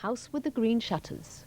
House with the Green Shutters.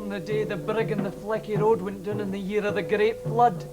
The day the brig and the Flecky Road went down in the year of the Great Flood.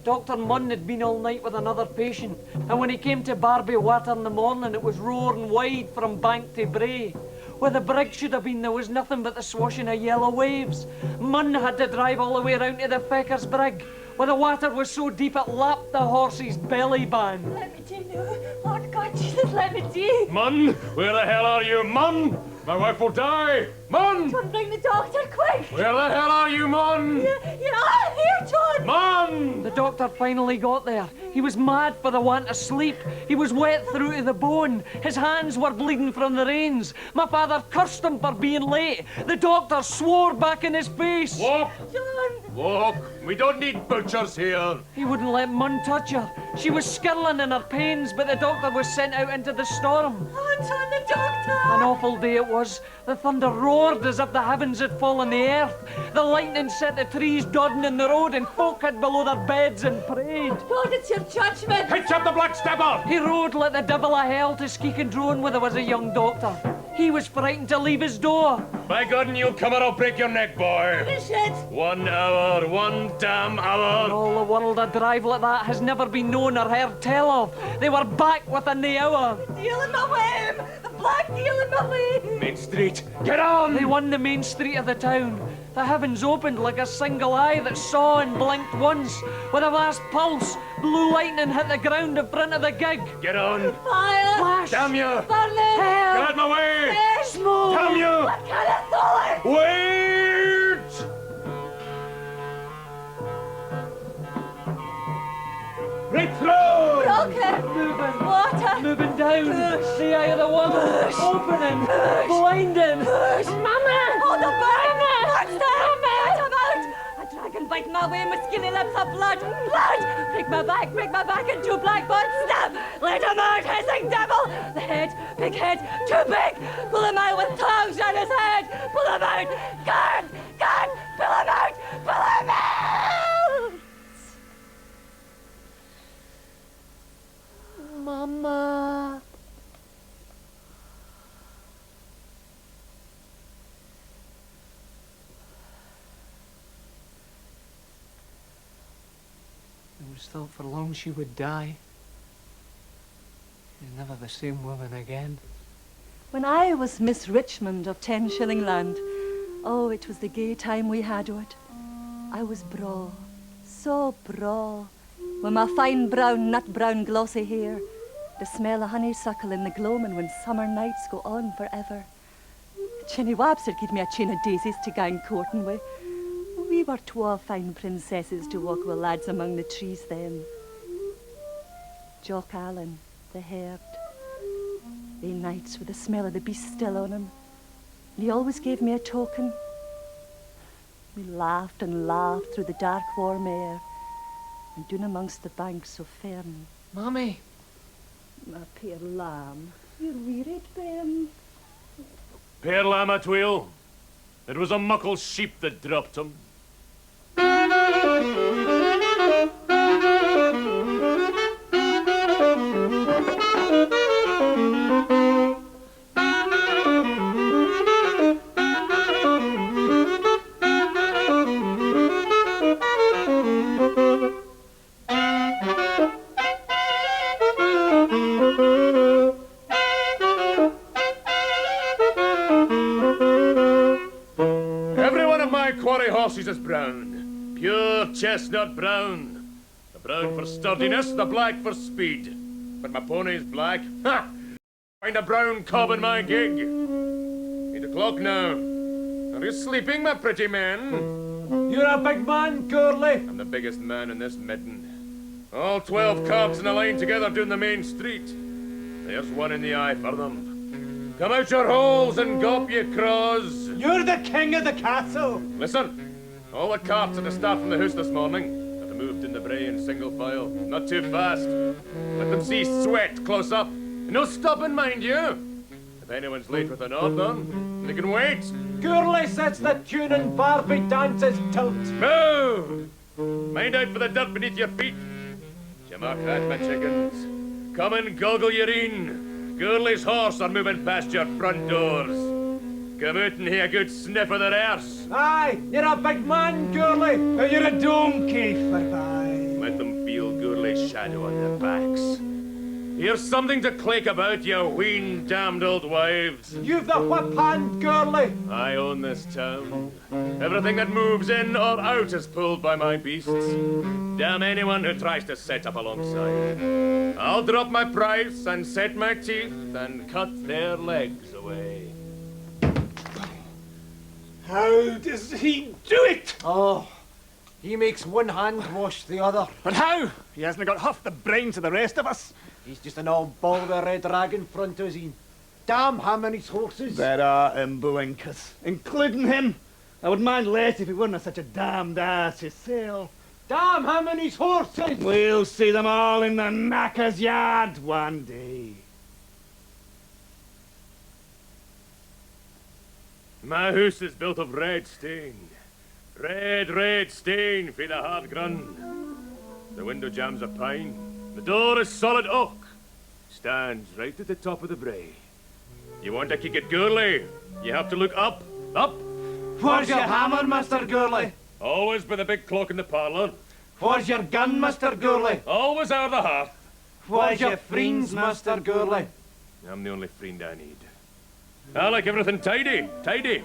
Dr. Munn had been all night with another patient, and when he came to Barbie Water in the morning, it was roaring wide from bank to brae. Where the brig should have been, there was nothing but the swashing of yellow waves. Munn had to drive all the way round to the Fecker's brig, where the water was so deep it lapped the horse's belly band. Let me do, Lord God, Jesus, let me do. Munn, where the hell are you, Munn? My wife will die! Munn! John, bring the doctor, quick! Where the hell are you, Munn? You're all here, John! Munn! The doctor finally got there. He was mad for the want of sleep. He was wet through to the bone. His hands were bleeding from the reins. My father cursed him for being late. The doctor swore back in his face. Walk! John! Walk! We don't need butchers here. He wouldn't let Munn touch her. She was skirling in her pains, but the doctor was sent out into the storm. Oh, John, the doctor! An awful day it was. The thunder roared as if the heavens had fallen the earth. The lightning set the trees dodding in the road, and folk hid below their beds and prayed. God, it's your judgment! Hitch up the black stabber! He rode like the devil of hell to Skeek and Drone where there was a young doctor. He was frightened to leave his door. By God, and you come or I'll break your neck, boy. Finish it! 1 hour, 1 damn In hour. all the world, a drive like that has never been known or heard tell of. They were back within the hour. Deal in my whim! The black deal in my whim! Main Street, get on! They won the main street of the town. The heavens opened like a single eye that saw and blinked once. With a vast pulse, blue lightning hit the ground in front of the gig. Get on! Fire! Flash! Damn you! Burning! Hell! Get out my way! Fish! Smoke! Damn you! What kind of thought? Wait! Right through! Broken! Moving! Water! Moving down! Push. The eye of the world! Push. Opening! Push. Blinding! Push. Mama! Oh, the burn! Monster! Let him out! A dragon biting my way, my skinny lips of blood! Blood! Break my back into black butt! Stab! Let him out, hissing devil! The head, big head, too big! Pull him out with tongues on his head! Pull him out! Guard! Guard! Pull him out! Pull him out! Mama. It was thought for long she would die. She's never the same woman again. When I was Miss Richmond of 10 Shilling Land, oh, it was the gay time we had o't. I was braw, so braw, with my fine brown, nut brown, glossy hair, the smell of honeysuckle in the gloaming when summer nights go on forever. Jenny Wabster gave me a chain of daisies to gang courting with. We were twa fine princesses to walk with lads among the trees then. Jock Allen, the herd. They nights with the smell of the beast still on him. And he always gave me a token. We laughed and laughed through the dark warm air. and doon amongst the banks so fern. Mammy. My poor lamb. You're wearied, Ben. Pear lamb at wheel. It was a muckle sheep that dropped him. Horses is brown, pure chestnut brown. The brown for sturdiness, the black for speed. But my pony's black. Ha! Find a brown cob in my gig. 8 o'clock now. Are you sleeping, my pretty man? You're a big man, Gurley. I'm the biggest man in this midden. All 12 cobs in a line together down the main street. There's one in the eye for them. Come out your holes and gulp, ye craws. You're the king of the castle. Listen. All the carts at the start from the house this morning have moved in the bray in single file. Not too fast. Let them see sweat close up. And no stopping, mind you. If anyone's late with an order, they can wait. Gurley sets the tune and Barbie dances tilt. Move! Mind out for the dirt beneath your feet. You mark that, my chickens. Come and goggle your in. Gurley's horse are moving past your front doors. Come out and hear a good sniff of their arse. Aye, you're a big man, Gurley. You're a donkey, for bye. Let them feel Gurley's shadow on their backs. Here's something to clake about, you wheen damned old wives. You've the whip hand, Gurley. I own this town. Everything that moves in or out is pulled by my beasts. Damn anyone who tries to set up alongside. I'll drop my price and set my teeth and cut their legs away. How does he do it? Oh, he makes one hand wash the other. And how? He hasn't got half the brains of the rest of us. He's just an old ball with a red rag in front of him. Damn him and his horses. There are imbuinkers, including him. I would mind less if he weren't such a damned ass himself. Damn him and his horses. We'll see them all in the knacker's yard one day. My house is built of red stain. Red stain for the hard grun. The window jambs are pine. The door is solid oak. Stands right at the top of the brae. You want to kick it Gurley? You have to look up. Up! Where's your hammer, Mr. Gurley? Always by the big clock in the parlour. Where's your gun, Mr. Gurley? Always o'er the hearth. Where's your friends, Mr. Gurley? I'm the only friend I need. I like everything tidy, tidy.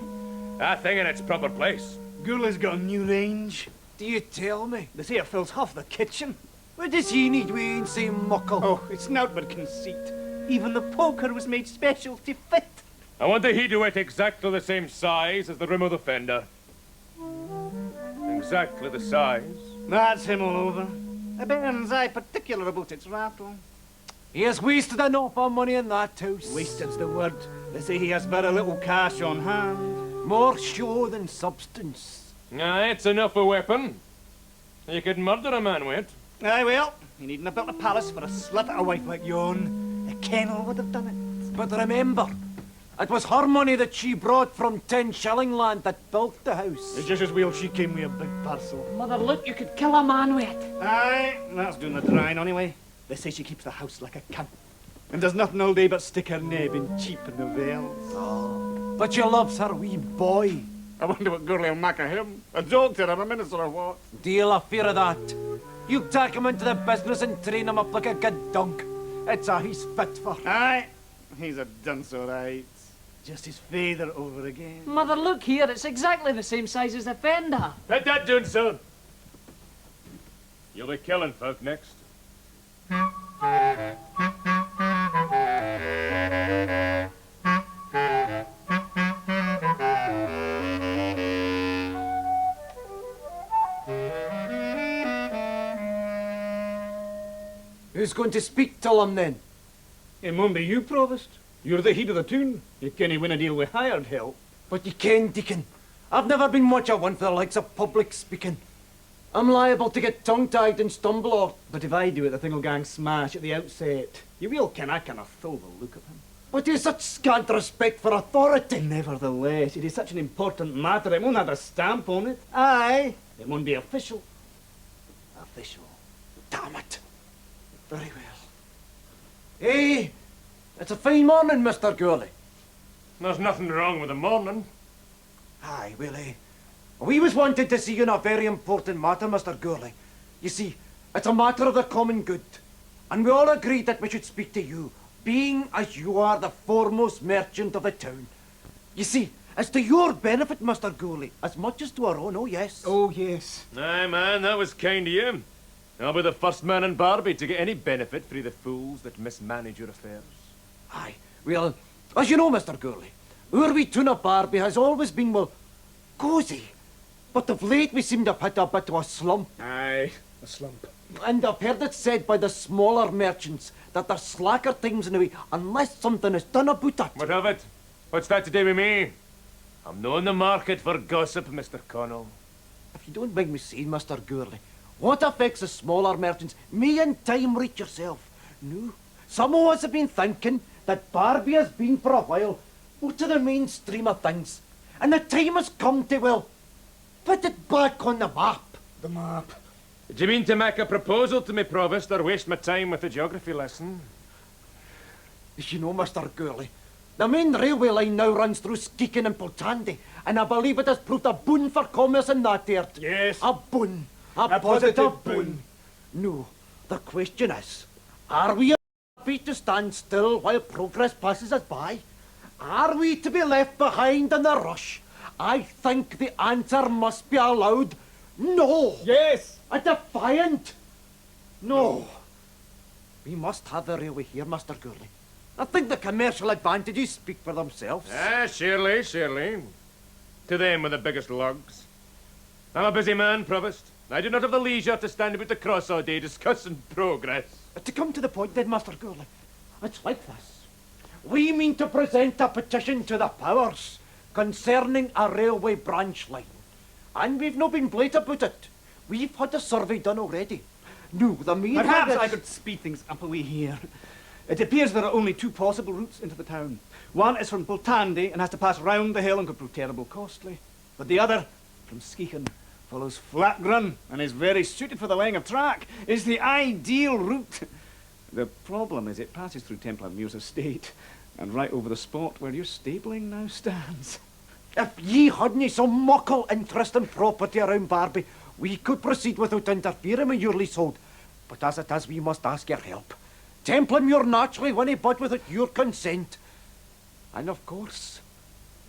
A thing in its proper place. Gurley's got a new range. Do you tell me? They say it fills half the kitchen. What does he need we ain't say muckle? Oh, it's naught but conceit. Even the poker was made special to fit. I want the heat exactly the same size as the rim of the fender. Exactly the size. That's him all over. The baron's eye particular about its rattle. He has wasted an awful money in that house. Wasted's the word. They say he has very little cash on hand. More show than substance. Aye, it's enough a weapon. You could murder a man with it. Aye, well, he needn't have built a palace for a slut of a wife like yon. The kennel would have done it. But remember, it was her money that she brought from 10 shilling land that built the house. It's just as well she came with a big parcel. Mother, look, you could kill a man with it. Aye, that's doing the drying anyway. They say she keeps the house like a cunt. And does nothing all day but stick her neb in cheap novels. Oh, but she loves her wee boy. I wonder what Gurley will make of him. A doctor or a minister or what? Deal a fear of that. You take him into the business and train him up like a good dog. It's a he's fit for. Aye, he's a dunce all right. Just his father over again. Mother, look here, it's exactly the same size as the fender. Put that down, sir. You'll be killing folk next. Who's going to speak to him then? It won't be you, Provost. You're the heat of the tune. You can't win a deal with hired help. But you can, Deacon. I've never been much of one for the likes of public speaking. I'm liable to get tongue-tied and stumble or... But if I do it, the thing'll gang smash at the outset. You will ken I cannot throw the look of him. But he's such scant respect for authority. Nevertheless, it is such an important matter, it won't have a stamp on it. Aye, it won't be official. Official. Damn it. Very well. Hey, it's a fine morning, Mr. Gurley. There's nothing wrong with the morning. Aye, well, we was wanted to see you in a very important matter, Mr. Gurley. You see, it's a matter of the common good. And we all agreed that we should speak to you, being as you are the foremost merchant of the town. You see, it's to your benefit, Mr. Gurley, as much as to our own, oh yes. Oh, yes. Aye, man, that was kind of you. I'll be the first man in Barbie to get any benefit from the fools that mismanage your affairs. Aye, well, as you know, Mr. Gurley, our wee town of Barbie has always been, well, cosy. But of late we seem to have hit a bit of a slump. Aye, a slump. And I've heard it said by the smaller merchants that there's slacker times in the way unless something is done about it. What of it? What's that to do with me? I'm not in the market for gossip, Mr. Connell. If you don't mind me saying, Mr. Gurley, what affects the smaller merchants may in time reach yourself. No, some of us have been thinking that Barbie has been for a while out of the mainstream of things. And the time has come to, well, put it back on the map. The map. Do you mean to make a proposal to me, Provost, or waste my time with a geography lesson? You know, Mr. Gurley, the main railway line now runs through Skeakin and Poltandi, and I believe it has proved a boon for commerce in that earth. Yes. A boon. A positive boon. No, the question is, are we happy to stand still while progress passes us by? Are we to be left behind in the rush? I think the answer must be a loud no. Yes. A defiant no. We must have the railway here, Mr. Gurley. I think the commercial advantages speak for themselves. Ah, surely, surely. To them with the biggest lugs. I'm a busy man, Provost. I do not have the leisure to stand about the cross all day discussing progress. To come to the point then, Master Gurley, it's like this. We mean to present a petition to the powers concerning a railway branch line. And we've not been blate about it. We've had a survey done already. No, the main Perhaps thing is... I could speed things up a wee here. It appears there are only two possible routes into the town. One is from Poltandi and has to pass round the hill and could prove terrible costly. But the other, from Skeakin, follows Flatgrun and is very suited for the laying of track. Is the ideal route. The problem is it passes through Templarmuir's estate and right over the spot where your stabling now stands. If ye hadn't some muckle interest in property around Barbie, we could proceed without interfering with your leasehold. But as it is, we must ask your help. Templarmuir naturally wouldn't bud without your consent. And of course,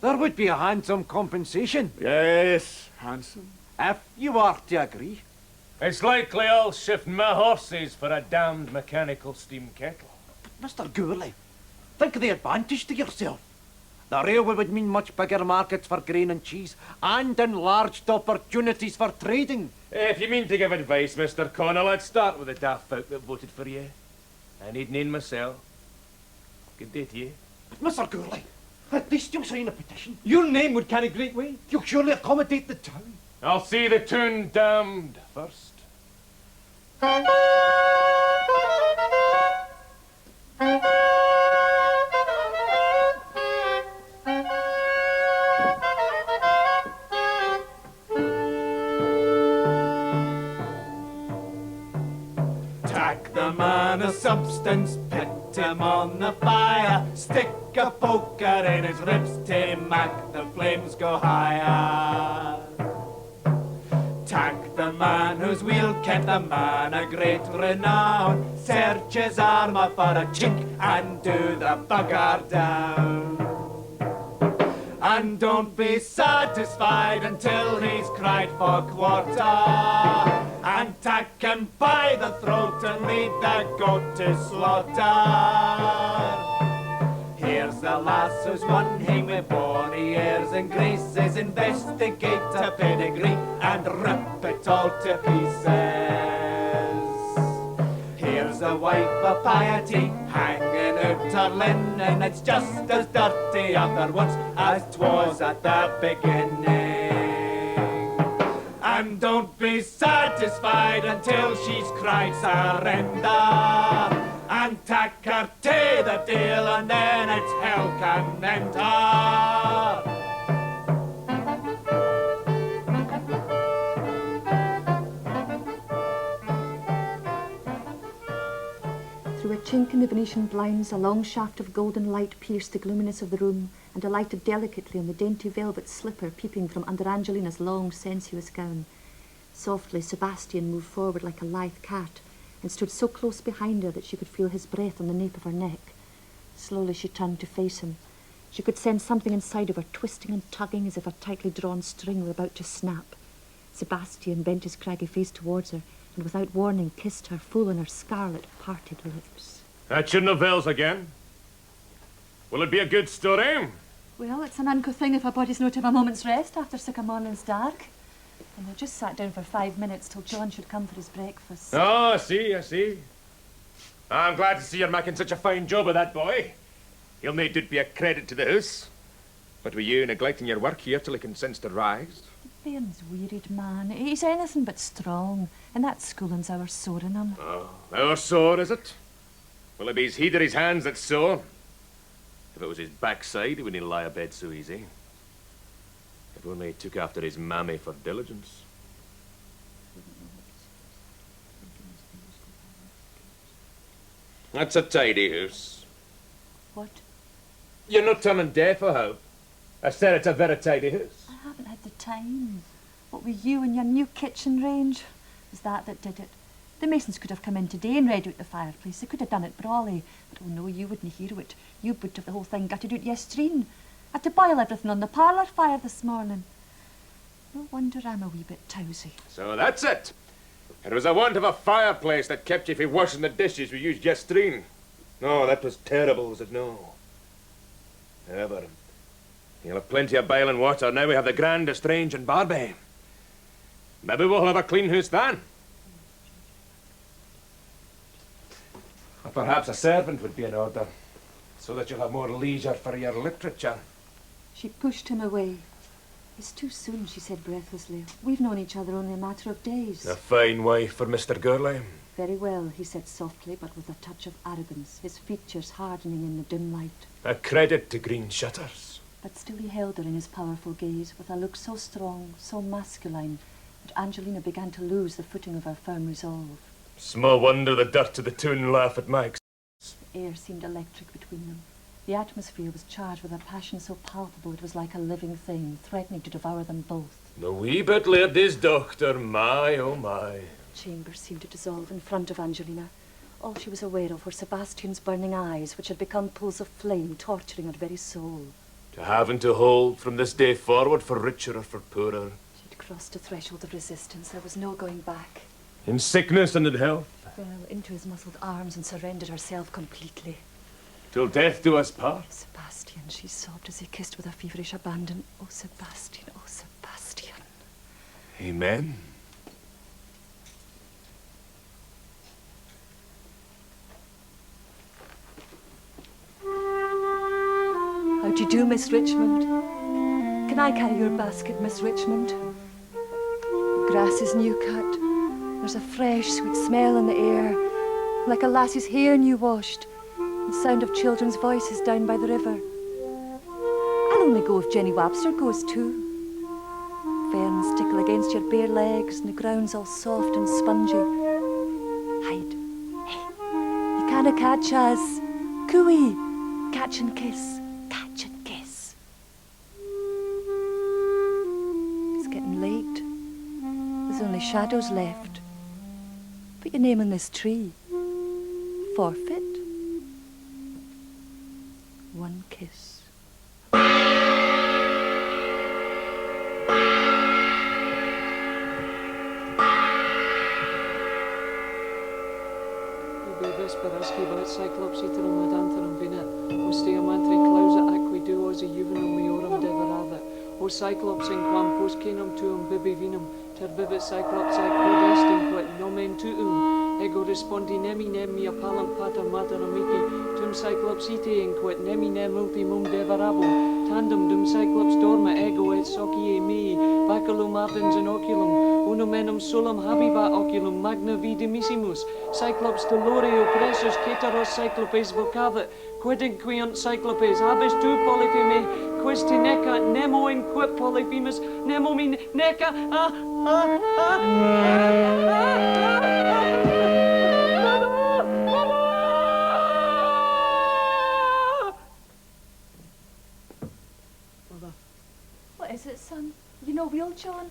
there would be a handsome compensation. Yes, handsome. If you are to agree. It's likely I'll shift my horses for a damned mechanical steam kettle. But Mr. Gurley, think of the advantage to yourself. The railway would mean much bigger markets for grain and cheese, and enlarged opportunities for trading. If you mean to give advice, Mr. Connell, I'd start with the daft folk that voted for you. I need name myself. Good day to you. But Mr. Gurley, at least you'll sign a petition. Your name would carry great weight. You'll surely accommodate the town. I'll see the tune damned first. Tack the man of substance, pit him on the fire, stick a poker in his ribs to make the flames go higher. Tack the man whose wheel kept the man of great renown, search his armour for a chink and do the bugger down. And don't be satisfied until he's cried for quarter, and tack him by the throat and lead the goat to slaughter. Here's the lass who's won him with 40 years and graces, investigate a pedigree and rip it all to pieces. Here's a wife of piety hanging out her linen, it's just as dirty afterwards as 'twas at the beginning. And don't be satisfied until she's cried surrender. And tack her to the deal, and then it's hell can enter. Through a chink in the Venetian blinds, a long shaft of golden light pierced the gloominess of the room and alighted delicately on the dainty velvet slipper peeping from under Angelina's long, sensuous gown. Softly, Sebastian moved forward like a lithe cat and stood so close behind her that she could feel his breath on the nape of her neck. Slowly she turned to face him. She could sense something inside of her twisting and tugging as if a tightly drawn string were about to snap. Sebastian bent his craggy face towards her and without warning kissed her full on her scarlet, parted lips. That's your novels again. Will it be a good story? Well, it's an unco thing if a body's not to have a moment's rest after sic a morning's dark. And I just sat down for 5 minutes till John should come for his breakfast. Oh, I see. I'm glad to see you're making such a fine job of that boy. He'll no doubt be a credit to the house. But with you neglecting your work here till he consents to rise. Bairn's wearied, man. He's anything but strong, and that schooling's our sore in him. Oh, our sore, is it? Well, it be his head or his hands that's sore. If it was his backside, he wouldn't lie abed so easy. If only he took after his mammy for diligence. That's a tidy house. What? You're not turning deaf, I hope. I said it's a very tidy house. I haven't had the time. What with you and your new kitchen range? It was that did it. The masons could have come in today and read out the fireplace. They could have done it brawly. But oh no, you wouldn't hear it. You would have the whole thing gutted out yestreen. Had to boil everything on the parlour fire this morning. No wonder I'm a wee bit towsy. So that's it. It was a want of a fireplace that kept you from washing the dishes we used yestreen. No, that was terrible, was it no? However, you'll have plenty of boiling water. Now we have the grandest range in Barbie. Maybe we'll have a clean house then. Or perhaps a servant would be in order, so that you'll have more leisure for your literature. She pushed him away. It's too soon, she said breathlessly. We've known each other only a matter of days. A fine wife for Mr. Gurley. Very well, he said softly, but with a touch of arrogance, his features hardening in the dim light. A credit to Green Shutters. But still he held her in his powerful gaze, with a look so strong, so masculine, that Angelina began to lose the footing of her firm resolve. Small wonder the dirt of the toon laugh at my expense. The air seemed electric between them. The atmosphere was charged with a passion so palpable it was like a living thing, threatening to devour them both. The wee bit lady's doctor, my oh my. The chamber seemed to dissolve in front of Angelina. All she was aware of were Sebastian's burning eyes, which had become pools of flame, torturing her very soul. To have and to hold from this day forward, for richer or for poorer. She'd crossed the threshold of resistance. There was no going back. In sickness and in health. Fell into his muscled arms and surrendered herself completely. Till death do us part. Sebastian, she sobbed as he kissed with a feverish abandon. Oh, Sebastian, oh, Sebastian. Amen. How do you do, Miss Richmond? Can I carry your basket, Miss Richmond? The grass is new cut. There's a fresh, sweet smell in the air, like a lassie's hair new washed. The sound of children's voices down by the river. I'll only go if Jenny Webster goes too. Ferns tickle against your bare legs and the ground's all soft and spongy. Hide. Hey, you canna catch us. Cooey. Catch and kiss. Catch and kiss. It's getting late. There's only shadows left. Put your name on this tree. Forfeit. One kiss. Vesperasci bat Cyclops iterum adanterum vinet, ostia mantri clausa aqui duos juvenum miorum deverada, o Cyclops in quam poscenum tuum bibi vinum, ter vivit Cyclops ac quod est in quod nomen tuum, ego respondi nemi nem mia palam pater mater amici, tum cyclops ite inquit nemi nem ultimum deverabo, tandem dum cyclops dorma ego et socie mei, baculum ardens in oculum, unum enum solum habibat oculum magna vidimissimus, cyclops dolore oppressus ceteros cyclopes vocavet, quidinquiunt cyclopes habis tu polypheme, quis te neca nemo in quip polyphemus, nemo min neca Mother. What is it, son? You no well, John?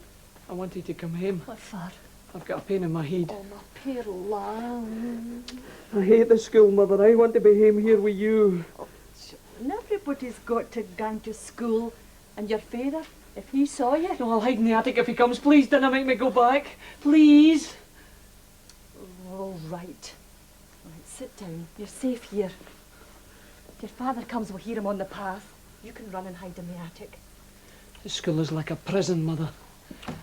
I wanted to come home. What for? I've got a pain in my head. Oh, my poor lamb. I hate the school, Mother. I want to be home here with you. Oh, John, everybody's got to go to school. And your father, if he saw you... No, I'll hide in the attic if he comes. Please don't make me go back. Please. All right. Right, sit down. You're safe here. If your father comes, we'll hear him on the path. You can run and hide in the attic. The school is like a prison, Mother.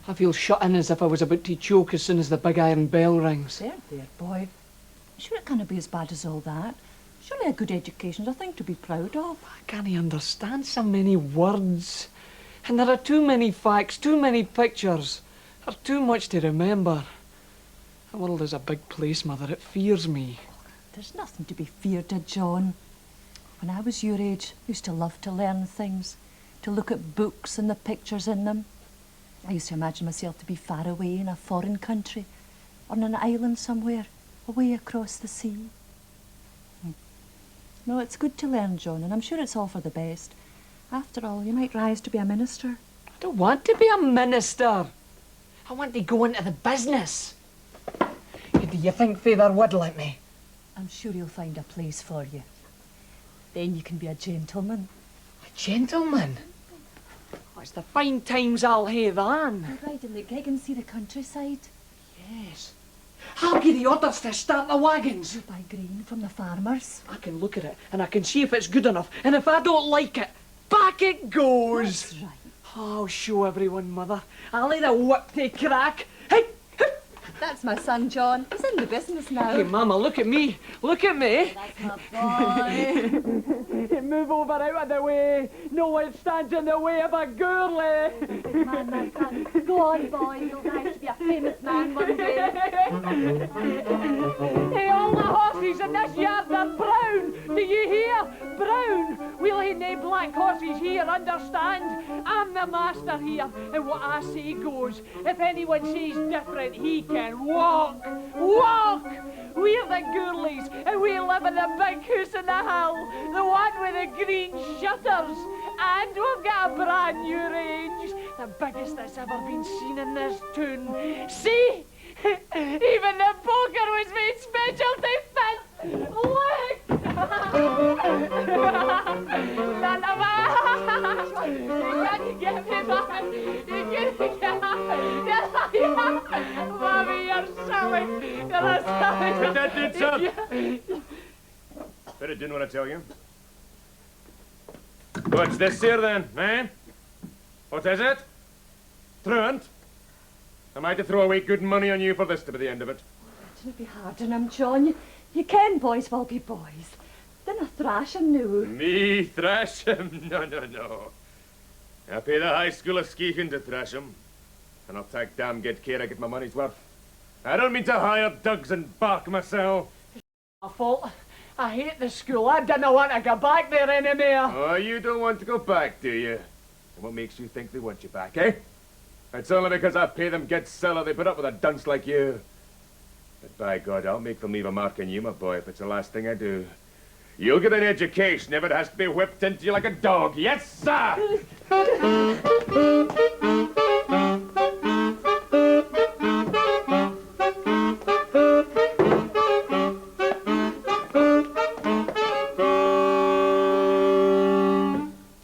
I feel shut in as if I was about to choke as soon as the big iron bell rings. There, boy. Sure it can't be as bad as all that. Surely a good education's a thing to be proud of. I can't understand so many words. And there are too many facts, too many pictures. There's too much to remember. The world is a big place, Mother. It fears me. There's nothing to be feared of, John. When I was your age, I used to love to learn things, to look at books and the pictures in them. I used to imagine myself to be far away in a foreign country, on an island somewhere, away across the sea. No, it's good to learn, John, and I'm sure it's all for the best. After all, you might rise to be a minister. I don't want to be a minister. I want to go into the business. Do you think Father would let me? I'm sure he'll find a place for you. Then you can be a gentleman. A gentleman? Oh, it's the fine times I'll hae then. You'll ride in the gig and see the countryside. Yes. I'll give the orders to start the wagons. You buy grain from the farmers. I can look at it and I can see if it's good enough. And if I don't like it, back it goes. That's right. I'll show everyone, Mother. I'll let the whip to crack. Hey! That's my son, John. He's in the business now. Hey, Mama, look at me. Look at me. That's my boy. Move over out of the way. No one stands in the way of a Gurley. Big man, my son. Go on, boy. You'll rise to be a famous man one day. Hey, all the horses in this yard are brown. Do you hear? Brown. We'll have no black horses here, understand? I'm the master here, and what I say goes. If anyone says different, he can walk. Walk! We're the Gurlies, and we live in the big house in the hill, the one with the green shutters. And we've got a brand new range, the biggest that's ever been seen in this town. See? Even the poker was made special to fit. Look! You can't get me back. You can't get Mommy, you're silly. You're a silly. Put that dude, son. Better doing what I tell you. What's this here then, eh? What is it? Truant? Am I to throw away good money on you for this to be the end of it? Don't be hard on him, John. You can boys will be boys. Dinna thrash him now. Me thrash him? No, no, no. I pay the high school of Skeechan to thrash him. And I'll take damn good care I get my money's worth. I don't mean to hire dugs and bark myself. My fault. I hate the school. I didn't want to go back there anymore. Oh, you don't want to go back, do you? And what makes you think they want you back, eh? It's only because I pay them good cellar they put up with a dunce like you. But by God, I'll make them leave a mark on you, my boy, if it's the last thing I do. You'll get an education if it has to be whipped into you like a dog. Yes, sir!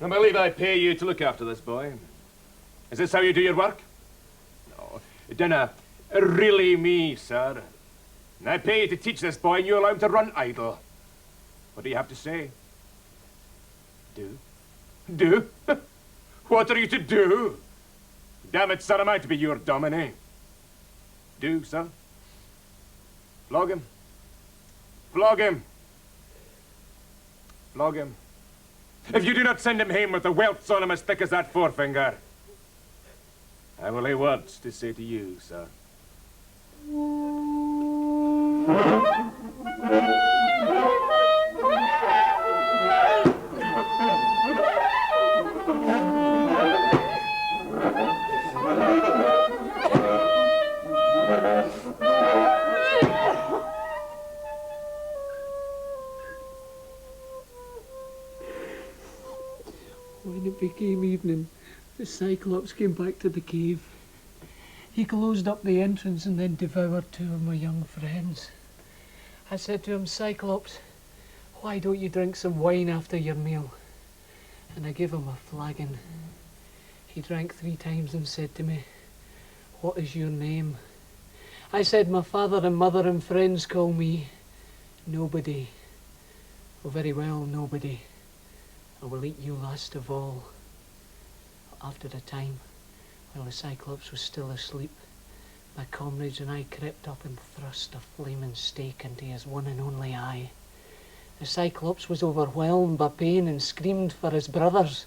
I believe I pay you to look after this boy. Is this how you do your work? No, dinna really me, sir. And I pay you to teach this boy and you allow him to run idle. What do you have to say? Do? Do? What are you to do? Damn it, sir, am I to be your dominie? Do, sir? Flog him? Flog him. Flog him. If you do not send him home with the welts on him as thick as that forefinger, I will have words to say to you, sir. When it became evening, the Cyclops came back to the cave. He closed up the entrance and then devoured 2 of my young friends. I said to him, Cyclops, why don't you drink some wine after your meal? And I gave him a flagon. He drank 3 times and said to me, what is your name? I said, my father and mother and friends call me Nobody. Oh, very well, Nobody. I will eat you last of all. After a time, while the Cyclops was still asleep, my comrades and I crept up and thrust a flaming stake into his one and only eye. The Cyclops was overwhelmed by pain and screamed for his brothers.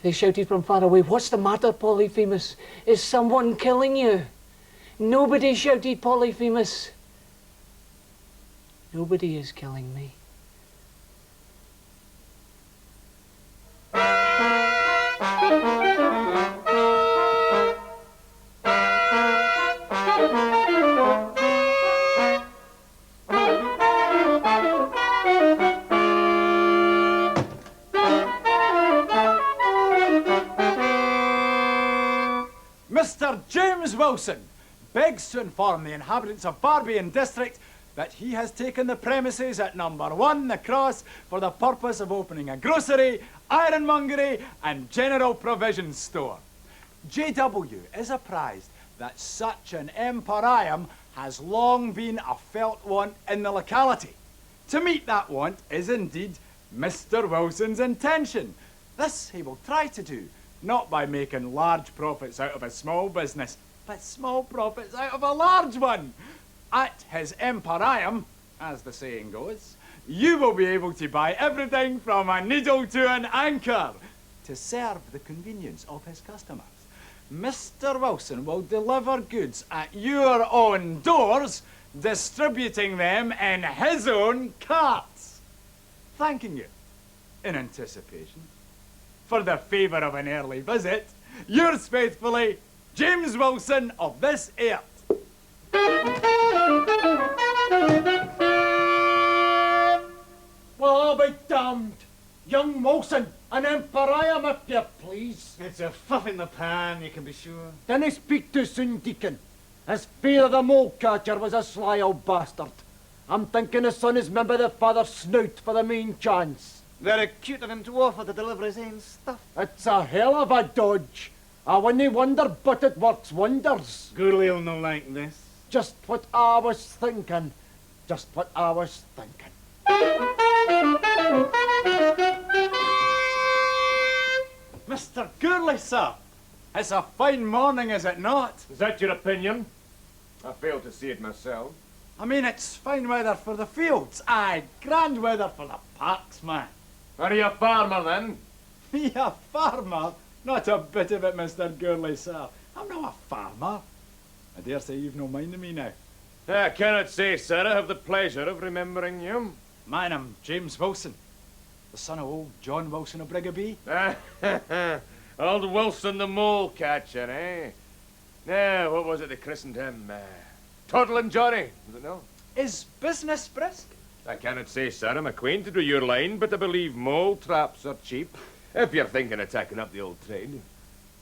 They shouted from far away, what's the matter, Polyphemus? Is someone killing you? Nobody, shouted Polyphemus. Nobody is killing me. Mr. James Wilson begs to inform the inhabitants of Barbian District that he has taken the premises at number 1 The Cross for the purpose of opening a grocery, ironmongery and general provisions store. JW is apprised that such an emporium has long been a felt want in the locality. To meet that want is indeed Mr. Wilson's intention. This he will try to do, not by making large profits out of a small business, but small profits out of a large one. At his emporium, as the saying goes, you will be able to buy everything from a needle to an anchor to serve the convenience of his customers. Mr. Wilson will deliver goods at your own doors, distributing them in his own carts. Thanking you, in anticipation, for the favour of an early visit, yours faithfully, James Wilson of this Earth. Well, I'll be damned. Young Wilson, an emporium, if you please. It's a fuff in the pan, you can be sure. Didn't speak too soon, Deacon. His fear of the mole catcher was a sly old bastard. I'm thinking his son is member the father's snout for the main chance. Very cute of him to offer to deliver his own stuff. It's a hell of a dodge. I wouldn't wonder, but it works wonders. Gurley'll no like this. Just what I was thinking. Just what I was thinking. Mr. Gurley, sir, it's a fine morning, is it not? Is that your opinion? I fail to see it myself. I mean, it's fine weather for the fields. Aye, grand weather for the parks, man. Are you a farmer, then? Me a farmer? Not a bit of it, Mr. Gurley, sir. I'm not a farmer. I dare say you've no mind of me now. I cannot say, sir, I have the pleasure of remembering you. Man, I'm James Wilson, the son of old John Wilson of Brigabee. Old Wilson the mole catcher, eh? Now, what was it they christened him? Toddle and Johnny, was it no? Is business brisk? I cannot say, sir, I'm acquainted with your line, but I believe mole traps are cheap, if you're thinking of taking up the old trade.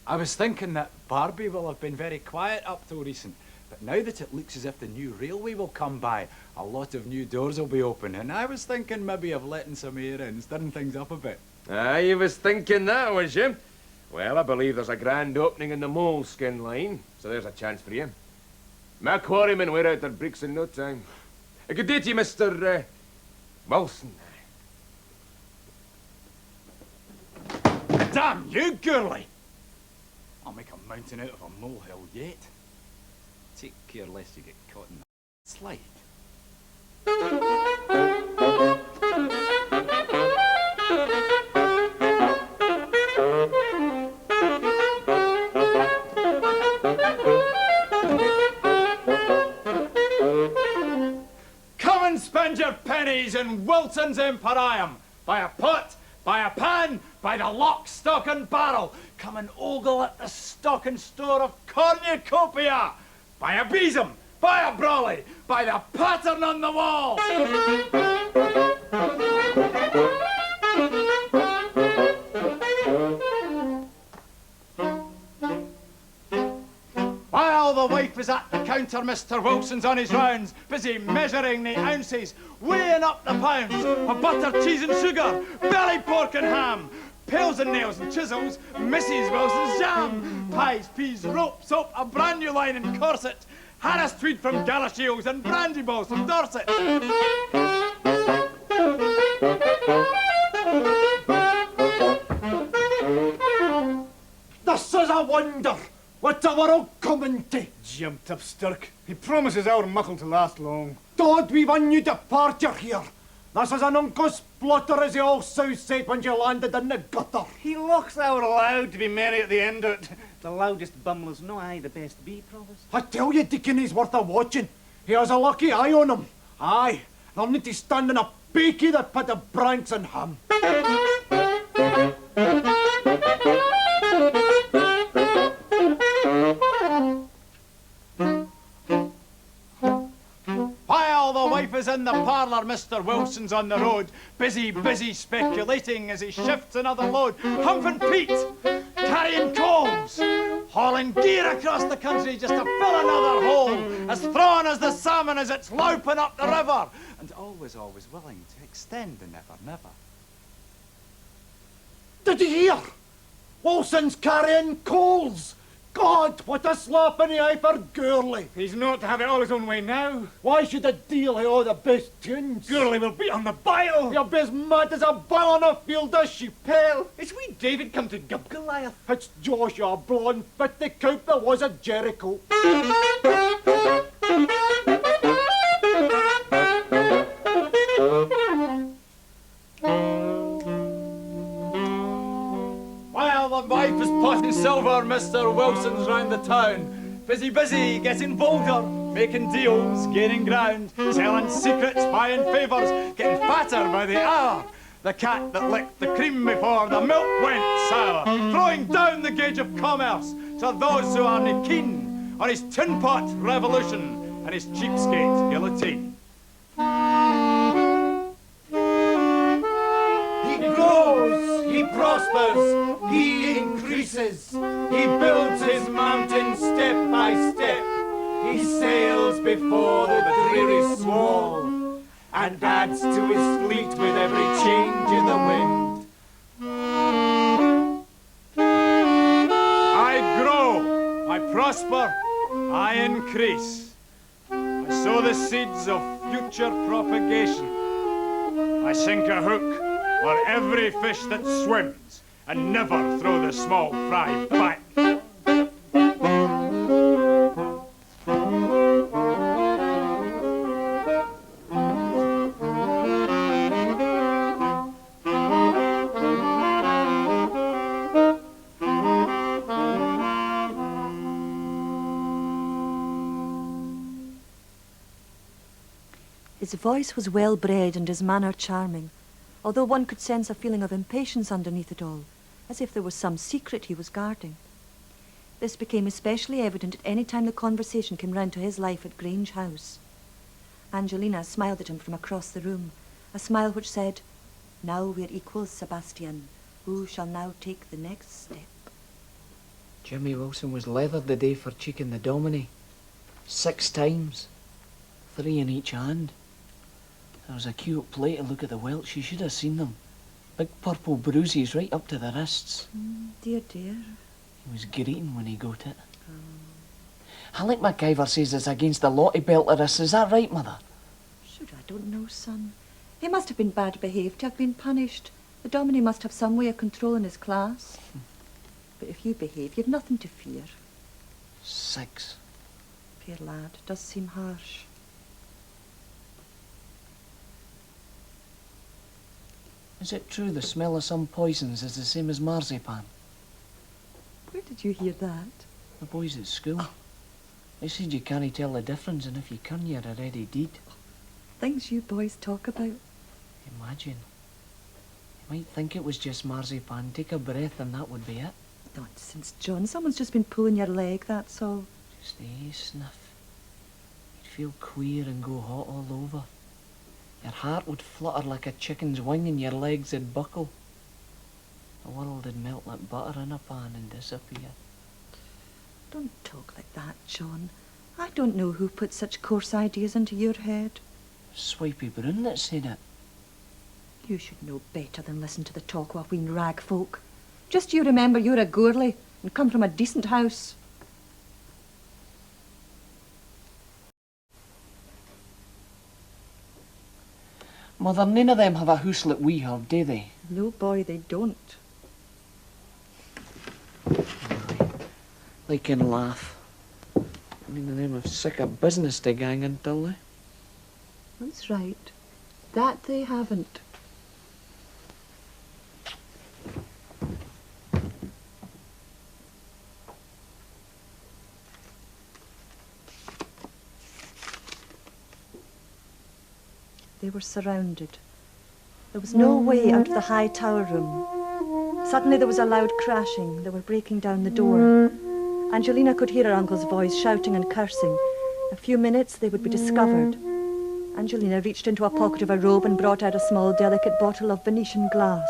I was thinking that Barbie will have been very quiet up till recent, but now that it looks as if the new railway will come by, a lot of new doors will be open, and I was thinking maybe of letting some air in, stirring things up a bit. Ah, you was thinking that, was you? Well, I believe there's a grand opening in the moleskin line, so there's a chance for you. My quarrymen wear out their bricks in no time. Good day to you, Mr. Wilson. Damn you, Gurley! I'll make a mountain out of a molehill yet. Take care lest you get caught in the slide. spend your pennies in Wilton's Emporium. Buy a pot, buy a pan, buy the lock, stock and barrel. Come and ogle at the stock and store of cornucopia. Buy a besom, buy a brolly, buy the pattern on the wall. While the wife is at the counter, Mr. Wilson's on his rounds, busy measuring the ounces, weighing up the pounds of butter, cheese and sugar, belly pork and ham, pails and nails and chisels, Mrs. Wilson's jam, pies, peas, rope, soap, a brand new line and corset, Harris tweed from Galashiels and brandy balls from Dorset. This is a wonder. What's the world coming to? Jumped up Stirk. He promises our muckle to last long. Dod, we've a new departure here. This is an unco splutter, as the old sow said when you landed in the gutter. He locks our loud to be merry at the end of it. The loudest bummel's no aye the best be, Provost. I tell you, Deacon, he's worth a watching. He has a lucky eye on him. Aye, they'll need to stand in a bakey that put the branks in him. While the wife is in the parlour, Mr. Wilson's on the road, busy speculating as he shifts another load. Humping Pete, carrying coals, hauling gear across the country just to fill another hole, as thrawn as the salmon as it's louping up the river, and always willing to extend the never. Did you hear? Wilson's carrying coals. God, what a slap in the eye for Gurley. He's not to have it all his own way now. Why should a deal have all the best tunes? Gurley will be on the bile. You'll be as mad as a bull on a field of sheep. Pale, it's wee David come to gub Goliath. It's Joshua blonde fit the coat that was at Jericho. While the wife is potting silver, Mr. Wilson's round the town, busy getting bolder, making deals, gaining ground, selling secrets, buying favours, getting fatter by the hour. The cat that licked the cream before the milk went sour, throwing down the gauge of commerce to those who aren't keen on his tin pot revolution and his cheapskate guillotine. He grows, he prospers, he increases, he builds his mountain step by step. He sails before the dreary squall and adds to his fleet with every change in the wind. I grow, I prosper, I increase. I sow the seeds of future propagation. I sink a hook for every fish that swims and never throw the small fry back. His voice was well-bred and his manner charming, although one could sense a feeling of impatience underneath it all, as if there was some secret he was guarding. This became especially evident at any time the conversation came round to his life at Grange House. Angelina smiled at him from across the room, a smile which said, "Now we're equals, Sebastian. Who shall now take the next step?" Jimmy Wilson was leathered the day for cheeking the Dominie. 6 times. 3 in each hand. There was a cute play to look at the Welch. You should have seen them. Big purple bruises right up to the wrists. Dear, dear. He was greeting when he got it. Alec MacIver says it's against the law to belt a wrist. Is that right, Mother? Sure, I don't know, son. He must have been bad behaved to have been punished. The Dominie must have some way of controlling his class. But if you behave, you've nothing to fear. 6. Poor lad, does seem harsh. Is it true the smell of some poisons is the same as marzipan? Where did you hear that? The boys at school. They said you can't tell the difference, and if you can, you're already dead. things you boys talk about. Imagine. You might think it was just marzipan. Take a breath and that would be it. Nonsense, John. Someone's just been pulling your leg, that's all. Just a sniff. You'd feel queer and go hot all over. Your heart would flutter like a chicken's wing and your legs would buckle. The world would melt like butter in a pan and disappear. Don't talk like that, John. I don't know who put such coarse ideas into your head. Swipey Brown that said it. You should know better than listen to the talk of ween rag folk. Just you remember you're a Gurley and come from a decent house. Mother, none of them have a house like we have, do they? No, boy, they don't. Aye. They can laugh. I mean, them have sick of business to gang until they. That's right. That they haven't. They were surrounded. There was no way out of the high tower room. Suddenly there was a loud crashing. They were breaking down the door. Angelina could hear her uncle's voice shouting and cursing. In a few minutes they would be discovered. Angelina reached into a pocket of her robe and brought out a small, delicate bottle of Venetian glass.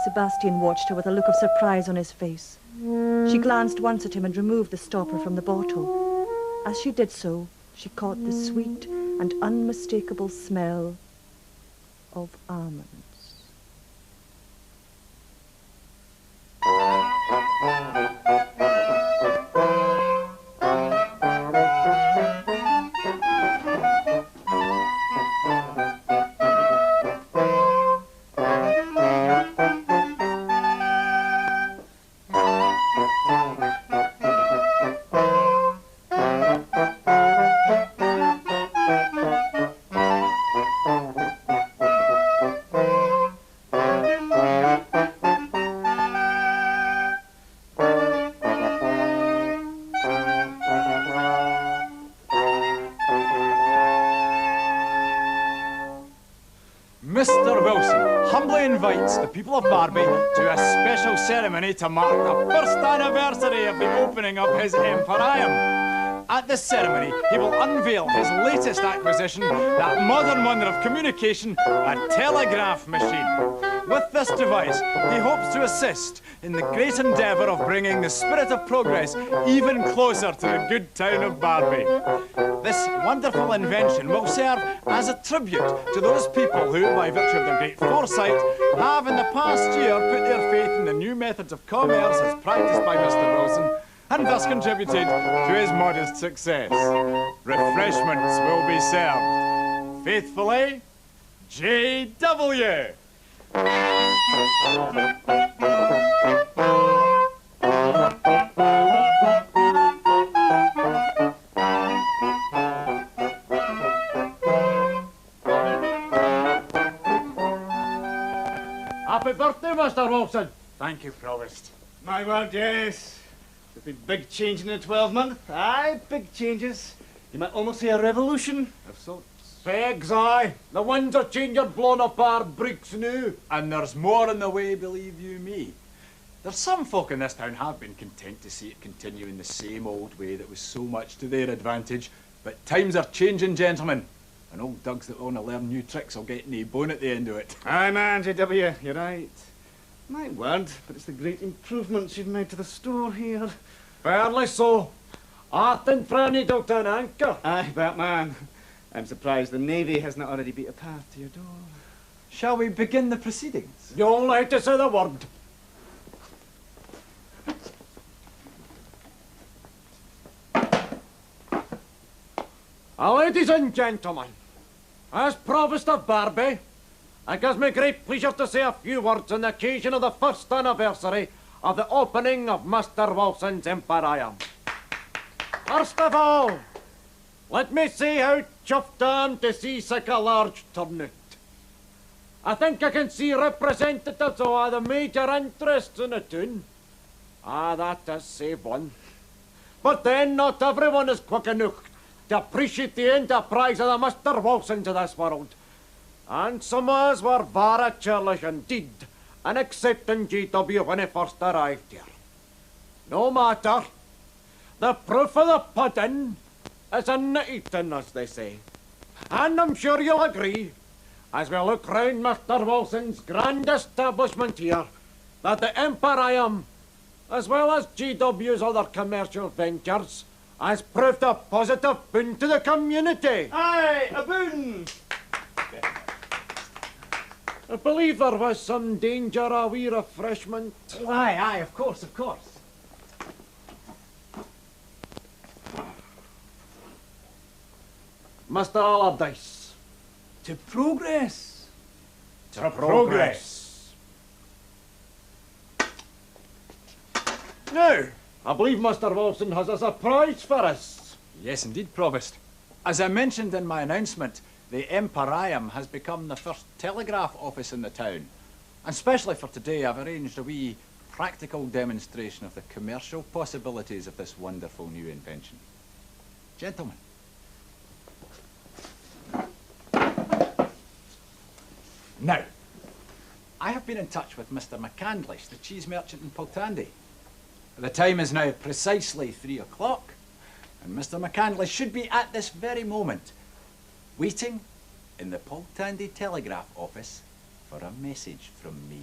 Sebastian watched her with a look of surprise on his face. She glanced once at him and removed the stopper from the bottle. As she did so, she caught the sweet and unmistakable smell of almonds. Mr. Wilson humbly invites the people of Barbie to a special ceremony to mark the first anniversary of the opening of his Emporium. At this ceremony, he will unveil his latest acquisition, that modern wonder of communication, a telegraph machine. With this device, he hopes to assist in the great endeavour of bringing the spirit of progress even closer to the good town of Barbie. This wonderful invention will serve as a tribute to those people who, by virtue of their great foresight, have in the past year put their faith in the new methods of commerce as practised by Mr. Wilson, and thus contributed to his modest success. Refreshments will be served. Faithfully, J.W. Happy birthday, Mr. Wilson. Thank you, Provost. My word, yes. There's been big change in the 12-month. Aye, big changes. You might almost say a revolution of sorts. Pegs, aye. The winds are changing, blown up our bricks now. And there's more in the way, believe you me. There's some folk in this town have been content to see it continue in the same old way that was so much to their advantage. But times are changing, gentlemen. And old Dugs that want to learn new tricks will get nae bone at the end of it. Aye, man, J.W., you're right. My word, but it's the great improvements you've made to the store here. Fairly so. Artin Franny out an anchor. Aye, but man, I'm surprised the Navy has not already beat a path to your door. Shall we begin the proceedings? You only like to say the word. Ladies and gentlemen, as Provost of Barbie, it gives me great pleasure to say a few words on the occasion of the first anniversary of the opening of Mr. Wilson's Emporium. First of all, let me say how chuffed I am to see such a large turnout. I think I can see representatives of all the major interests in the town. That is save one. But then not everyone is quick enough to appreciate the enterprise of the Mr. Wilsons of this world. And some of us were very churlish indeed in accepting GW when he first arrived here. No matter, the proof of the pudding is in the eating, as they say. And I'm sure you'll agree, as we look round Mr. Wilson's grand establishment here, that the Emporium, as well as GW's other commercial ventures, has proved a positive boon to the community. Aye, a boon! I believe there was some danger of a wee refreshment. Aye, of course, of course. Mr. Allardyce. To progress. To progress. Now, I believe Mr. Wilson has a surprise for us. Yes, indeed, Provost. As I mentioned in my announcement, the Emporium has become the first telegraph office in the town. And specially for today, I've arranged a wee practical demonstration of the commercial possibilities of this wonderful new invention. Gentlemen. Now, I have been in touch with Mr. McCandlish, the cheese merchant in Pultandy. The time is now precisely 3 o'clock, and Mr. McCandlish should be at this very moment waiting in the Pultandy telegraph office for a message from me.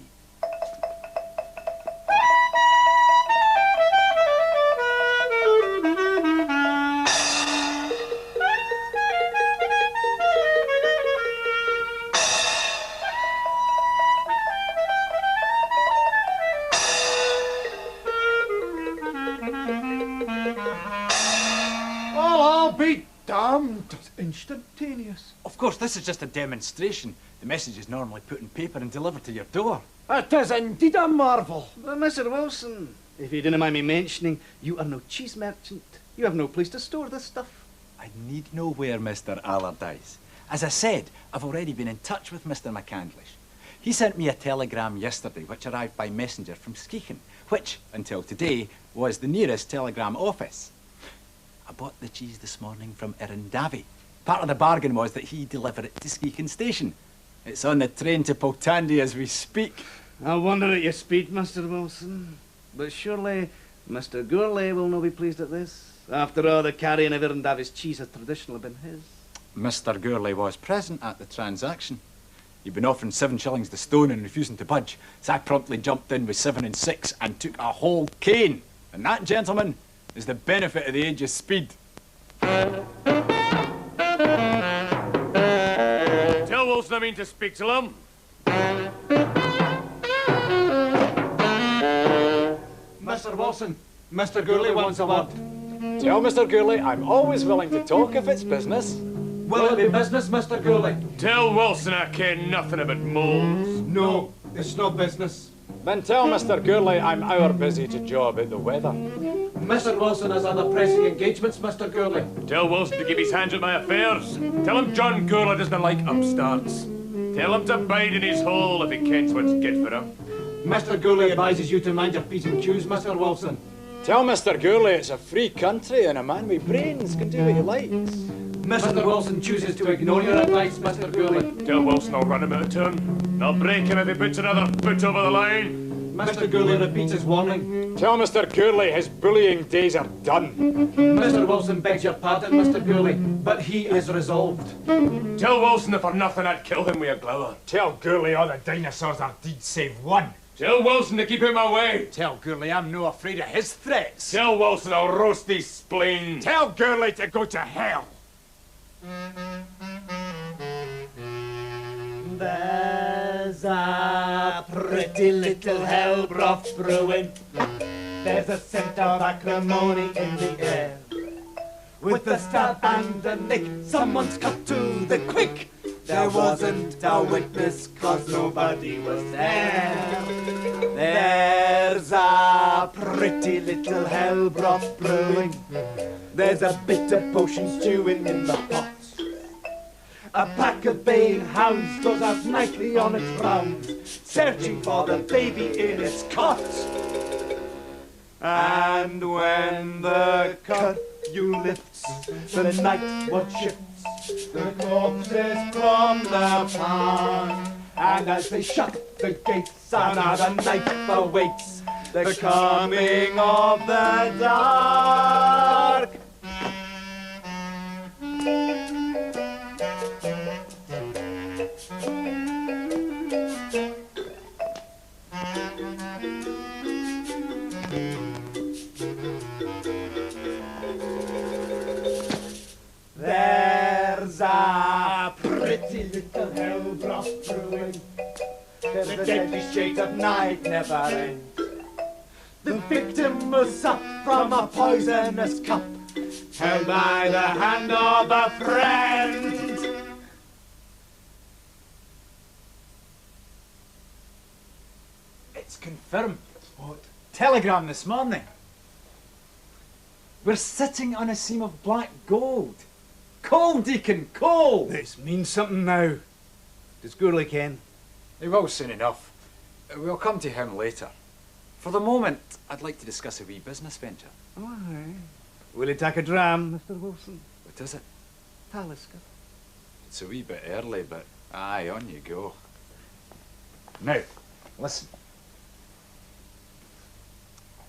Instantaneous. Of course, this is just a demonstration. The message is normally put in paper and delivered to your door. It is indeed a marvel. But Mr. Wilson, if you didn't mind me mentioning, you are no cheese merchant. You have no place to store this stuff. I need nowhere, Mr. Allardyce. As I said, I've already been in touch with Mr. McCandlish. He sent me a telegram yesterday which arrived by messenger from Skeechan, which, until today, was the nearest telegram office. I bought the cheese this morning from Irrindavie. Part of the bargain was that he deliver it to Skeechan Station. It's on the train to Pultandy as we speak. I wonder at your speed, Mr. Wilson. But surely Mr. Gurley will not be pleased at this. After all, the carrying of Irrindavie's cheese has traditionally been his. Mr. Gurley was present at the transaction. He'd been offering 7 shillings the stone and refusing to budge, so I promptly jumped in with 7 and 6 and took a whole cane. And that, gentlemen, is the benefit of the age of speed. Tell Wilson I mean to speak to him. Mr. Wilson, Mr. Gurley wants a word. Tell Mr. Gurley I'm always willing to talk if it's business. Will it be business, Mr. Gurley? Tell Wilson I care nothing about moles. No, it's not business. Then tell Mr. Gurley I'm hour busy to jaw about the weather. Mr. Wilson has other pressing engagements, Mr. Gurley. Tell Wilson to give his hands at my affairs. Tell him John Gurley doesn't like upstarts. Tell him to bide in his hole if he kens what's good for him. Mr. Gurley advises you to mind your P's and Q's, Mr. Wilson. Tell Mr. Gurley it's a free country and a man with brains can do what he likes. Mr. Wilson chooses to ignore your advice, Mr. Gurley. Tell Wilson I'll run him out of town. I'll break him if he puts another foot over the line. Mr. Gurley repeats his warning. Tell Mr. Gurley his bullying days are done. Mr. Wilson begs your pardon, Mr. Gurley, but he is resolved. Tell Wilson that for nothing I'd kill him with a glower. Tell Gurley all the dinosaurs are dead save one. Tell Wilson to keep out my way. Tell Gurley I'm no afraid of his threats. Tell Wilson I'll roast his spleen. Tell Gurley to go to hell. There's a pretty little hell broth brewing. There's a scent of acrimony in the air. With a stab and a nick, someone's cut to the quick. There wasn't a witness, 'cause nobody was there. There's a pretty little hell broth brewing. There's a bit of potion stewing in the pot. A pack of baying hounds goes out nightly on its rounds, searching for the baby in its cot. And when the curfew lifts, the night watch shifts, the corpses from the park. And as they shut the gates, another night awaits, the coming of the dark. There's a pretty little hell broth brewing. The deadly shades of night never end. The victim will sup from a poisonous cup, held by the hand of a friend. It's confirmed. What? Telegram this morning. We're sitting on a seam of black gold. Coal, Deacon, coal! This means something now. Does Gurley ken? He will soon enough. We'll come to him later. For the moment, I'd like to discuss a wee business venture. Aye. Will he take a dram, Mr. Wilson? What is it? Talisker. It's a wee bit early, but aye, on you go. Now, listen.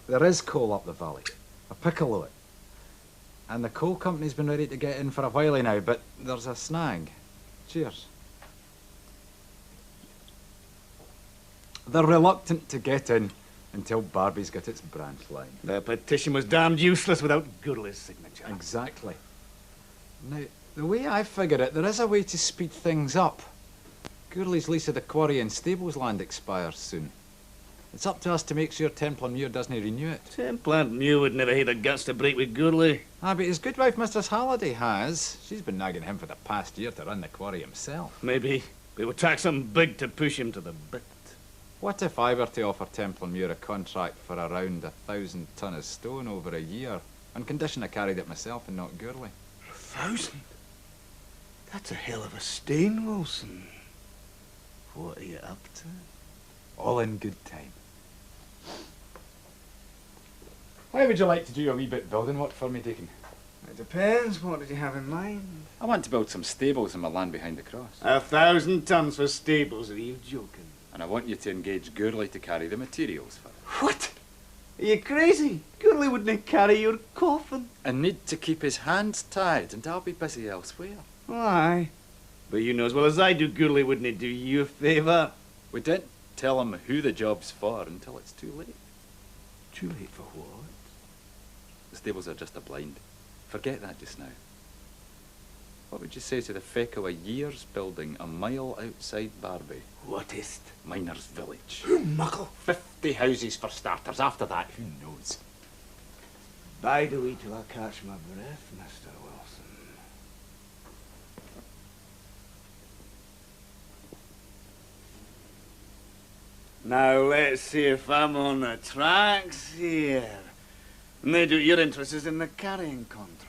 There is coal up the valley. A pickle of it. And the coal company's been ready to get in for a while now, but there's a snag. Cheers. They're reluctant to get in until Barbie's got its branch line. The petition was damned useless without Gurley's signature. Exactly. Now, the way I figure it, there is a way to speed things up. Gurley's lease of the quarry and stables land expires soon. It's up to us to make sure Templar doesn't renew it. Templar would never have the guts to break with Gurley. Ah, but his good wife, Mistress Halliday, has. She's been nagging him for the past year to run the quarry himself. Maybe we would tack something big to push him to the bit. What if I were to offer Templar a contract for around 1,000 ton of stone over a year, on condition I carried it myself and not Gurley? 1,000? That's a hell of a stain, Wilson. What are you up to? All in good time. How would you like to do a wee bit building work for me, Deacon? It depends. What did you have in mind? I want to build some stables in my land behind the cross. 1,000 tons for stables, are you joking? And I want you to engage Gurley to carry the materials for it. What? Are you crazy? Gurley wouldn't carry your coffin. And need to keep his hands tied, and I'll be busy elsewhere. Aye. But you know as well as I do, Gurley wouldn't do you a favour. We didn't tell him who the job's for until it's too late. Too late for what? The stables are just a blind. Forget that just now. What would you say to the feck of a year's building a mile outside Barbie? What is't? Miners' village. Muckle. 50 houses for starters. After that, who knows? Bide a wee till I catch my breath, Mr. Wilson. Now let's see if I'm on the tracks here. Now, your interest is in the carrying contract.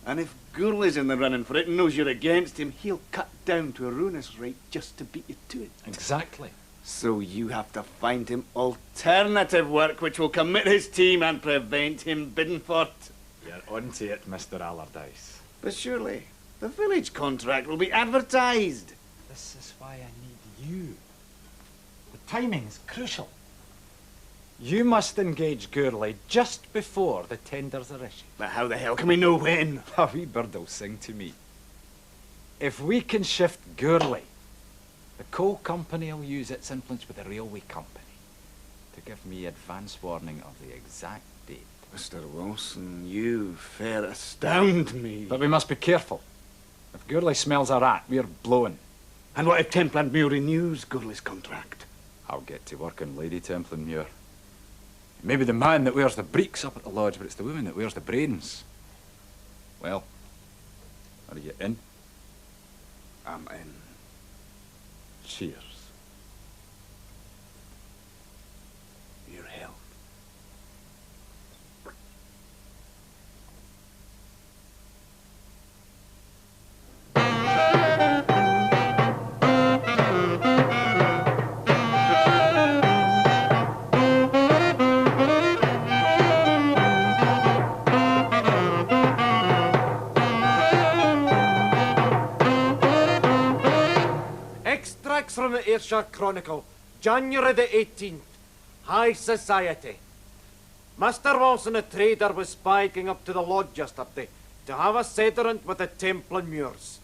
And if Gurley's in the running for it and knows you're against him, he'll cut down to a ruinous rate just to beat you to it. Exactly. So you have to find him alternative work which will commit his team and prevent him bidding for it. You're onto it, Mr. Allardyce. But surely, the village contract will be advertised. This is why I need you. The timing's crucial. You must engage Gurley just before the tenders are issued. But how the hell can we know when? A wee bird will sing to me. If we can shift Gurley, the coal company will use its influence with the railway company to give me advance warning of the exact date. Mr. Wilson, you fair astound me. But we must be careful. If Gurley smells a rat, we're blowing. And what if Templandmuir renews Gurley's contract? I'll get to work on Lady Templandmuir. Maybe the man that wears the breeks up at the lodge, but it's the woman that wears the brains. Well, are you in? I'm in. Cheers. Your health. Extracts from the Ayrshire Chronicle, January the 18th. High Society. Mr. Wilson, a trader, was spiking up to the lodge yesterday to have a settlement with the Templar-Muirs.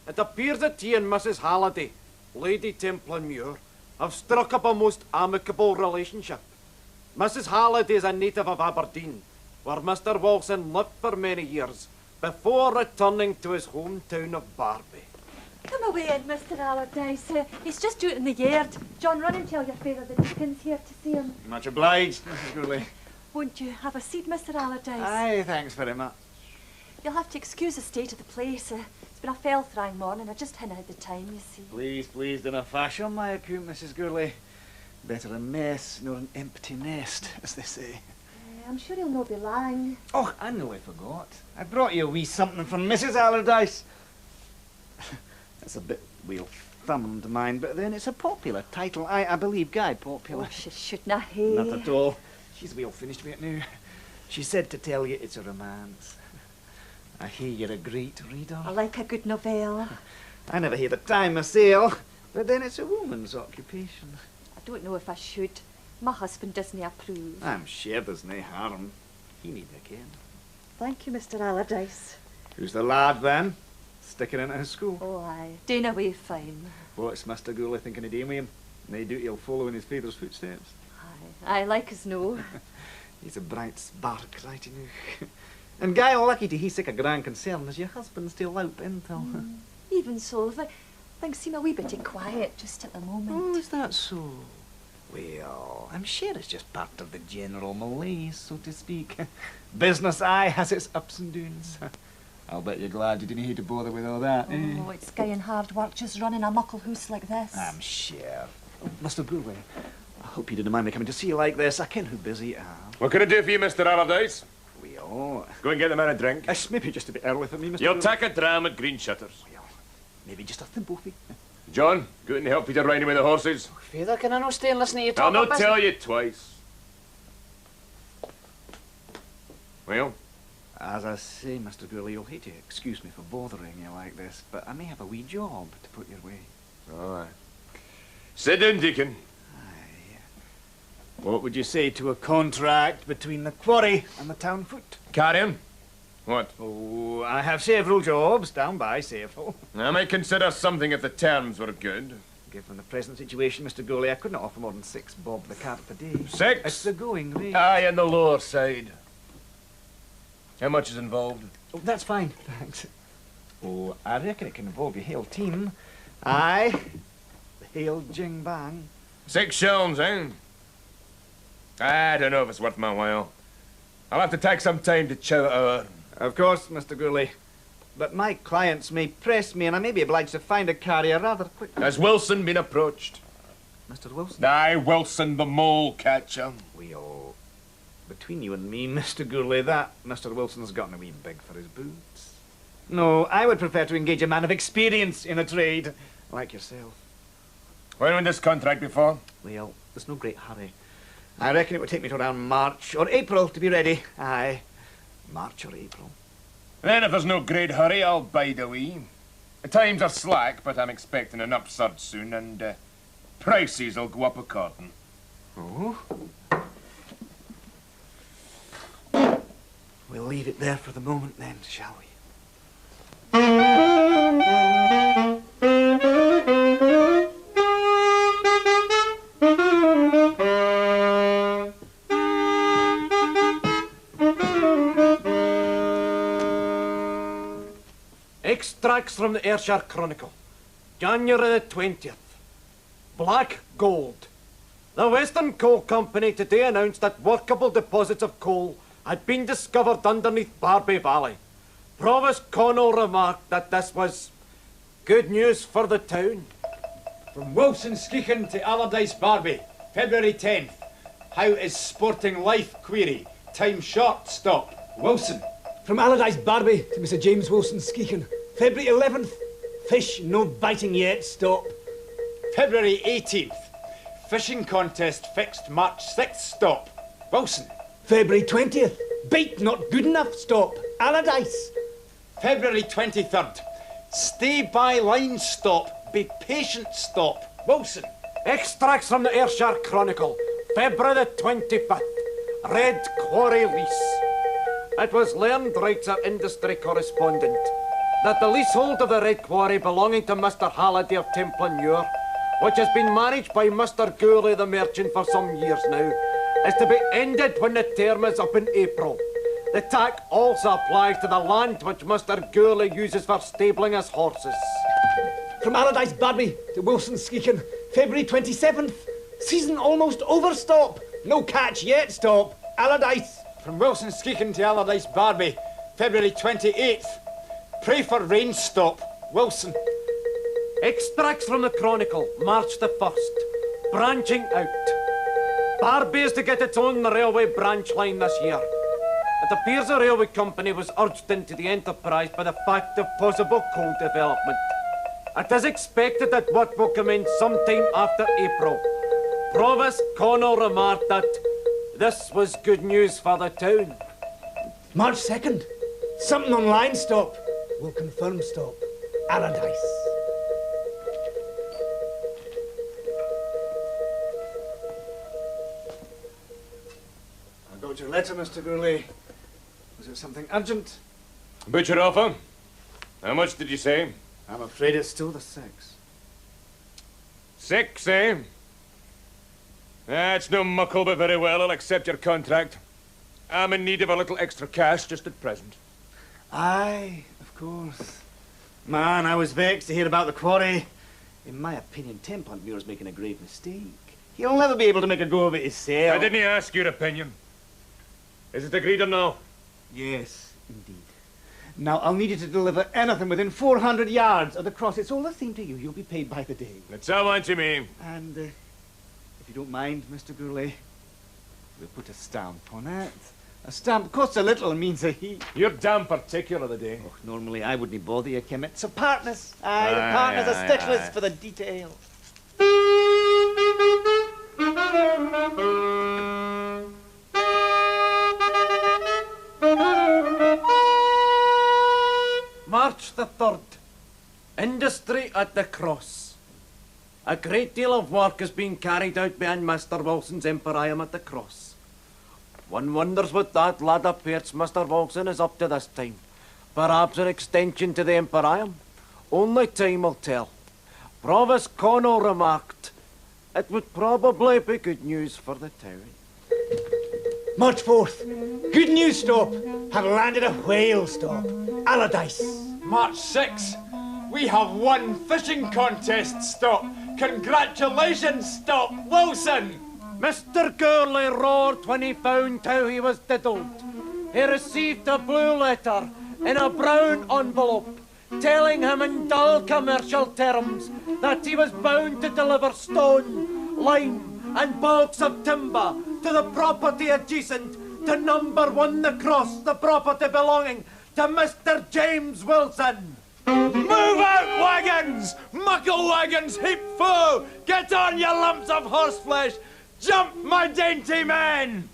It appears that he and Mrs. Halliday, Lady Templar-Muir, have struck up a most amicable relationship. Mrs. Halliday is a native of Aberdeen, where Mr. Wilson lived for many years, before returning to his hometown of Barbie. Come away in, Mr. Allardyce. He's just out in the yard. John, run and tell your father the deacon's here to see him. Much obliged, Mrs. Gurley. Won't you have a seat, Mr. Allardyce? Aye, thanks very much. You'll have to excuse the state of the place. It's been a fell-thrang morning. I just hadn't had the time, you see. Please, please, do not fash on my account, Mrs. Gurley. Better a mess nor an empty nest, as they say. I'm sure he'll not be lying. Oh, I know I forgot. I brought you a wee something from Mrs. Allardyce. It's a bit wheel-thumbed, mind, but then it's a popular title. I believe Guy popular. Oh, she shouldn't have. Not at all. She's well finished with it now. She said to tell you it's a romance. I hear you're a great reader. I like a good novelle. I never hear the time myself, but then it's a woman's occupation. I don't know if I should. My husband doesn't approve. I'm sure there's no harm. He needn't again. Thank you, Mr. Allardyce. Who's the lad, then? Sticking into his school? Oh, aye. Doing away fine. What's Mr. Gurley thinking of doing with him? No doubt he'll follow in his father's footsteps. Aye, I like his no. He's a bright spark, right enough. And Guy, lucky to he's sick a grand concern, as your husband's still out until... Even so, things seem a wee bit quiet just at the moment. Oh, is that so? Well, I'm sure it's just part of the general malaise, so to speak. Business, aye, has its ups and downs. I'll bet you're glad you didn't have to bother with all that, eh? Oh, it's Guy and hard work just running a muckle house like this. I'm sure. Oh, Mr. Gurley, I hope you didn't mind me coming to see you like this. I ken how busy you are. What can I do for you, Mr. Allardyce? Well, Go and get the man a drink. it's maybe just a bit early for me, Mr. You'll Gurley. take a dram at Green Shutters. Well, maybe just a thimbleful. John, go out and help Peter riding with the horses. Father, can I not stay and listen to you talk I'll not about tell you twice. Well? As I say, Mr. Gurley, you'll hate to excuse me for bothering you like this, but I may have a wee job to put your way. Aye. Sit down, Deacon. Aye. What would you say to a contract between the quarry and the town foot? Carry on. What? Oh, I have several jobs, down by several. I might consider something if the terms were good. Given the present situation, Mr. Gurley, I couldn't offer more than 6 bob the cart per day. 6? It's the going rate. Aye, on the lower side. How much is involved? Oh, that's fine, thanks. Oh, I reckon it can involve your whole team. Aye, the whole jing bang. 6 shillings, eh? I don't know if it's worth my while. I'll have to take some time to chow it over. Of course, Mr. Gurley. But my clients may press me, and I may be obliged to find a carrier rather quickly. Has Wilson been approached? Mr. Wilson? Aye, Wilson the mole catcher. Well, between you and me, Mr. Gurley, that Mr. Wilson's gotten a wee big for his boots. No, I would prefer to engage a man of experience in the trade, like yourself. When would this contract be for? Well, there's no great hurry. I reckon it would take me to around March or April to be ready. Aye, March or April. Then if there's no great hurry, I'll bide a wee. The times are slack, but I'm expecting an upsurge soon, and prices will go up according. Oh? We'll leave it there for the moment then, shall we? Extracts from the Ayrshire Chronicle, January the 20th. Black gold. The Western Coal Company today announced that workable deposits of coal had been discovered underneath Barbie Valley. Provost Connell remarked that this was good news for the town. From Wilson Skeechan to Allardyce Barbie, February 10th. How is sporting life? Query. Time short, stop. Wilson. From Allardyce Barbie to Mr. James Wilson Skeechan, February 11th. Fish no biting yet, stop. February 18th. Fishing contest fixed March 6th, stop. Wilson. February 20th. Bait not good enough, stop. Allardyce. February 23rd. Stay by line, stop. Be patient, stop. Wilson. Extracts from the Ayrshire Chronicle, February the 25th. Red Quarry lease. It was learned, writes our industry correspondent, that the leasehold of the Red Quarry belonging to Mr. Halliday of Templemuir, which has been managed by Mr. Gurley the merchant for some years now, is to be ended when the term is up in April. The tack also applies to the land which Mr. Gurley uses for stabling his horses. From Allardyce Barbie to Wilson Skeakin, February 27th. Season almost over, stop. No catch yet, stop. Allardyce. From Wilson Skeakin to Allardyce Barbie, February 28th. Pray for rain, stop. Wilson. Extracts from the Chronicle, March the 1st. Branching out. Barbie is to get its own railway branch line this year. It appears the railway company was urged into the enterprise by the fact of possible coal development. It is expected that work will commence sometime after April. Provost Connell remarked that this was good news for the town. March 2nd. Something online, stop. Will confirm, stop. Allardyce. I got your letter, Mr. Gurley. Was it something urgent? Butcher offer? How much did you say? I'm afraid it's still the 6. 6, eh? That's no muckle, but very well. I'll accept your contract. I'm in need of a little extra cash just at present. Aye, of course. Man, I was vexed to hear about the quarry. In my opinion, Templemuir's making a grave mistake. He'll never be able to make a go of it himself. I didn't ask your opinion. Is it agreed or no? Yes, indeed. Now, I'll need you to deliver anything within 400 yards of the cross. It's all the same to you. You'll be paid by the day. That's all I want to me. And, if you don't mind, Mr. Gurley, we'll put a stamp on it. A stamp costs a little and means a heap. You're damn particular today. Oh, normally I wouldn't bother you, Kim. It's a partners. Aye, the partners are sticklers for the details. March the 3rd. Industry at the Cross. A great deal of work is being carried out behind Mr. Wilson's Emporium at the Cross. One wonders what that lad of Peart's Mr. Wilson is up to this time. Perhaps an extension to the Emporium. Only time will tell. Provost Connell remarked, it would probably be good news for the town. March 4th. Good news, stop. Have landed a whale, stop. Allardyce. March 6th. We have won fishing contest, stop. Congratulations, stop. Wilson. Mr. Gurley roared when he found how he was diddled. He received a blue letter in a brown envelope telling him in dull commercial terms that he was bound to deliver stone, lime and baulks of timber to the property adjacent to number 1 the Cross, the property belonging to Mr. James Wilson. Move out, wagons! Muckle wagons, heap full! Get on, you lumps of horseflesh! Jump, my dainty men!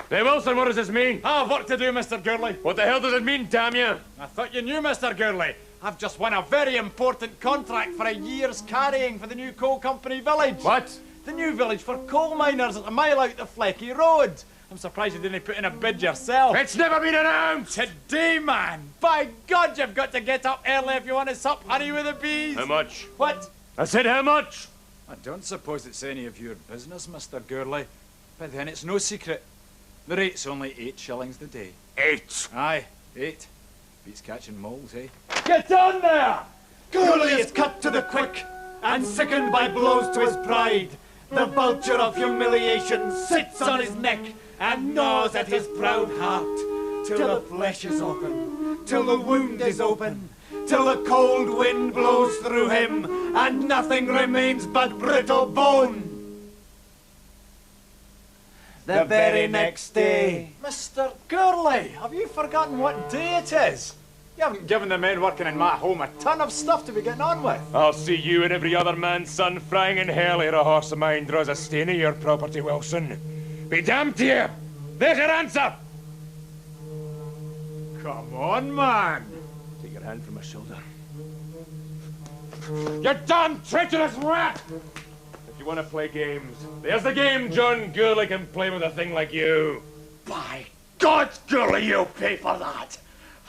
Hey, Wilson, what does this mean? I have work to do, Mr. Gurley. What the hell does it mean, damn you? I thought you knew, Mr. Gurley. I've just won a very important contract for a year's carrying for the new coal company village. What? The new village for coal miners at a mile out the Flecky Road. I'm surprised you didn't put in a bid yourself. It's never been announced! Today, man! By God, you've got to get up early if you want to sup honey with the bees. How much? What? I said how much? I don't suppose it's any of your business, Mr. Gurley. But then it's no secret. The rate's only 8 shillings the day. 8? Aye, 8. Beats catching moles, eh? Get on there! Gurley is cut to the quick and sickened by blows to his pride. The vulture of humiliation sits on his neck and gnaws at his proud heart till the flesh is open, till the wound is open, till the cold wind blows through him and nothing remains but brittle bone. The very next day. Mr. Gurley, have you forgotten what day it is? You haven't given the men working in my home a ton of stuff to be getting on with. I'll see you and every other man's son frying in hell ere a horse of mine draws a stain of your property, Wilson. Be damned to you! There's your answer! Come on, man. Take your hand from my shoulder. You damn treacherous rat! If you want to play games, there's the game John Gurley can play with a thing like you. By God, Gurley, you'll pay for that.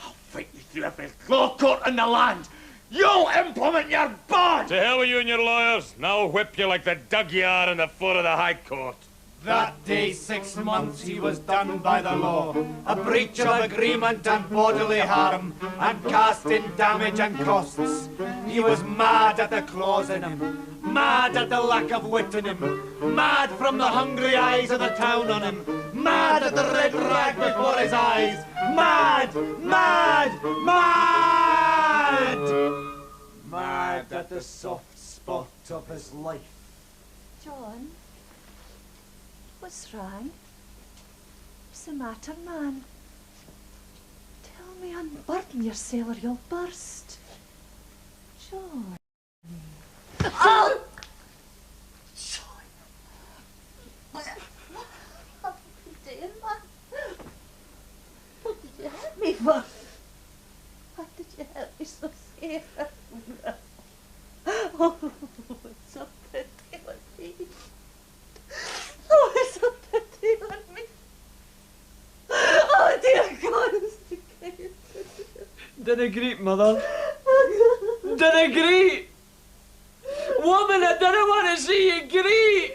I'll fight you through every law court in the land. You'll implement your bond! To hell with you and your lawyers, and I'll whip you like the dug you are in the floor of the High Court. That day, 6 months, he was done by the law. A breach of agreement and bodily harm, and cast in damage and costs. He was mad at the clause in him, mad at the lack of wit in him, mad from the hungry eyes of the town on him, mad at the red rag before his eyes, mad, mad, mad! Mad at the soft spot of his life. John, what's wrong? What's the matter, man? Tell me, unburden yourself or you'll burst. John. Oh! John! What are you doing, man? What did you hit me for? Why did you hit me so scared? Oh, it's a pity on me. Oh, it's a pity on me. Oh, dear God, it's the case. Dinna greet, mother. Dinna greet. Woman, I didn't want to see you greet.